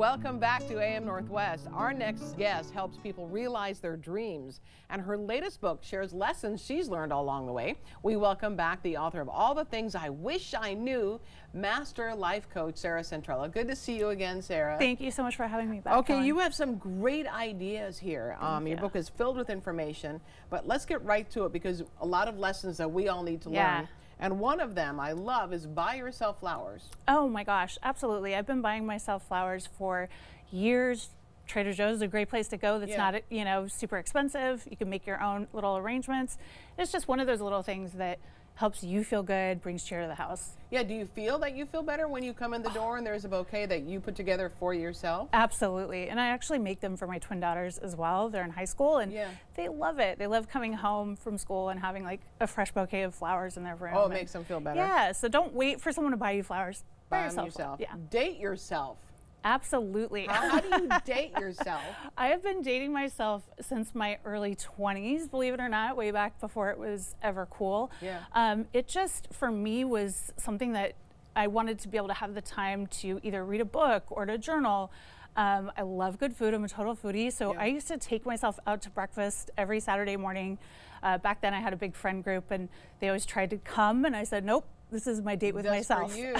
Welcome back to AM Northwest. Our next guest helps people realize their dreams, and her latest book shares lessons she's learned all along the way. We welcome back the author of All the Things I Wish I Knew, Master Life Coach Sarah Centrella. Good to see you again, Sarah. Thank you so much for having me back. Okay, you have some great ideas here. Your book is filled with information, but let's get right to it because a lot of lessons that we all need to learn. And one of them I love is buy yourself flowers. Oh my gosh, absolutely. I've been buying myself flowers for years. Trader Joe's is a great place to go that's not, super expensive. You can make your own little arrangements. It's just one of those little things that helps you feel good, brings cheer to the house. Yeah, do you feel that you feel better when you come in the door and there's a bouquet that you put together for yourself? Absolutely, and I actually make them for my twin daughters as well. They're in high school and they love it. They love coming home from school and having like a fresh bouquet of flowers in their room. Oh, it makes them feel better. Yeah, so don't wait for someone to buy you flowers. Buy them yourself. Yeah. Date yourself. Absolutely. How do you date yourself? I have been dating myself since my early 20s, believe it or not, way back before it was ever cool. Yeah. It just, for me, was something that I wanted to be able to have the time to either read a book or to journal. I love good food. I'm a total foodie. So I used to take myself out to breakfast every Saturday morning. Back then I had a big friend group and they always tried to come and I said, nope, this is my date with myself. For you.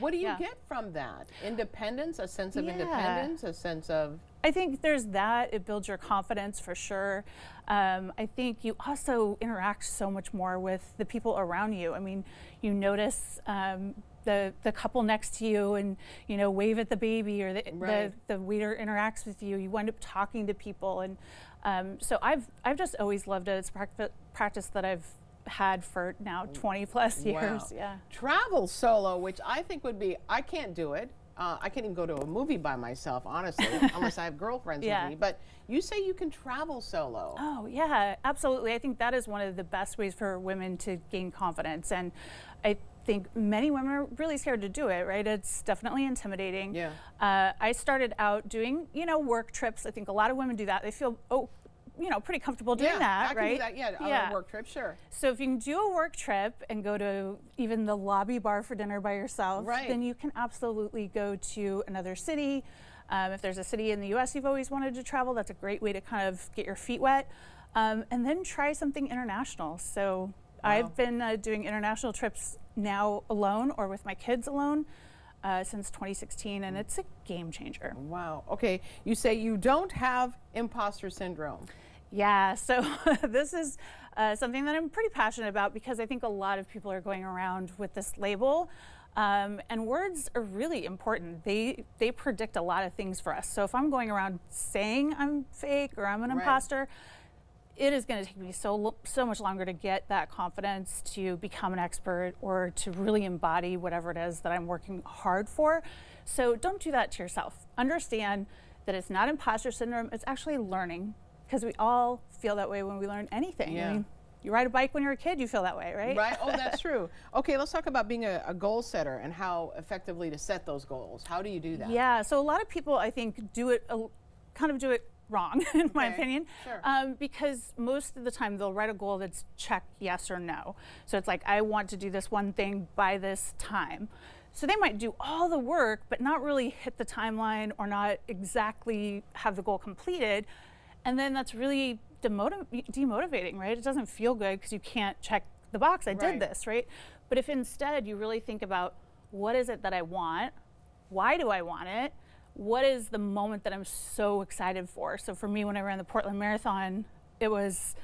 What do you get from that? Independence, a sense of independence, a sense of... I think there's that. It builds your confidence for sure. I think you also interact so much more with the people around you. I mean, you notice the couple next to you and, wave at the baby or the waiter interacts with you. You wind up talking to people. And so I've just always loved it. It's a practice that I've had for now 20 plus years. Wow. Travel solo, which I think would be, I can't do it. I can't even go to a movie by myself, honestly, unless I have girlfriends with me. But you say you can travel solo. Oh, yeah, absolutely. I think that is one of the best ways for women to gain confidence. And I think many women are really scared to do it, right? It's definitely intimidating. Yeah. I started out doing, work trips. I think a lot of women do that. They feel, pretty comfortable doing that, right? I can do that, on a work trip, sure. So if you can do a work trip and go to even the lobby bar for dinner by yourself, then you can absolutely go to another city. If there's a city in the US you've always wanted to travel, that's a great way to kind of get your feet wet. And then try something international. So I've been doing international trips now alone or with my kids alone. Since 2016, and it's a game changer. Wow. Okay, you say you don't have imposter syndrome. Yeah, so this is something that I'm pretty passionate about because I think a lot of people are going around with this label. And words are really important. They predict a lot of things for us. So if I'm going around saying I'm fake or I'm an imposter, it is going to take me so much longer to get that confidence to become an expert or to really embody whatever it is that I'm working hard for. So don't do that to yourself. Understand that it's not imposter syndrome, it's actually learning, because we all feel that way when we learn anything. Yeah. I mean, you ride a bike when you're a kid, you feel that way, right? Right, oh, that's true. Okay, let's talk about being a goal setter and how effectively to set those goals. How do you do that? Yeah, so a lot of people, I think, do it wrong, in my opinion, because most of the time they'll write a goal that's check yes or no. So it's like, I want to do this one thing by this time. So they might do all the work, but not really hit the timeline or not exactly have the goal completed. And then that's really demotivating, right? It doesn't feel good because you can't check the box, I did this, right? But if instead you really think about, what is it that I want? Why do I want it? What is the moment that I'm so excited for? So for me, when I ran the Portland Marathon, it was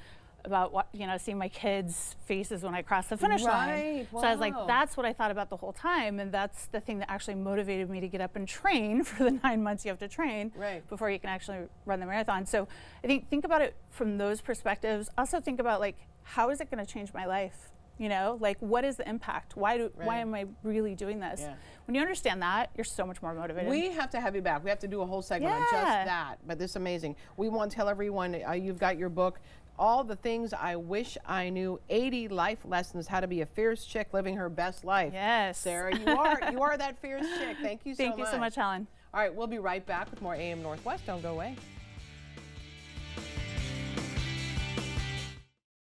about seeing my kids' faces when I crossed the finish line. Wow. So I was like, that's what I thought about the whole time, and that's the thing that actually motivated me to get up and train for the 9 months you have to train before you can actually run the marathon. So I think about it from those perspectives. Also think about how is it going to change my life? What is the impact? Why am I really doing this? Yeah. When you understand that, you're so much more motivated. We have to have you back. We have to do a whole segment on just that, but this is amazing. We want to tell everyone you've got your book, All the Things I Wish I Knew, 80 Life Lessons, How to Be a Fierce Chick Living Her Best Life. Yes. Sarah, you are that fierce chick. Thank you so much. Thank you so much, Helen. All right, we'll be right back with more AM Northwest. Don't go away.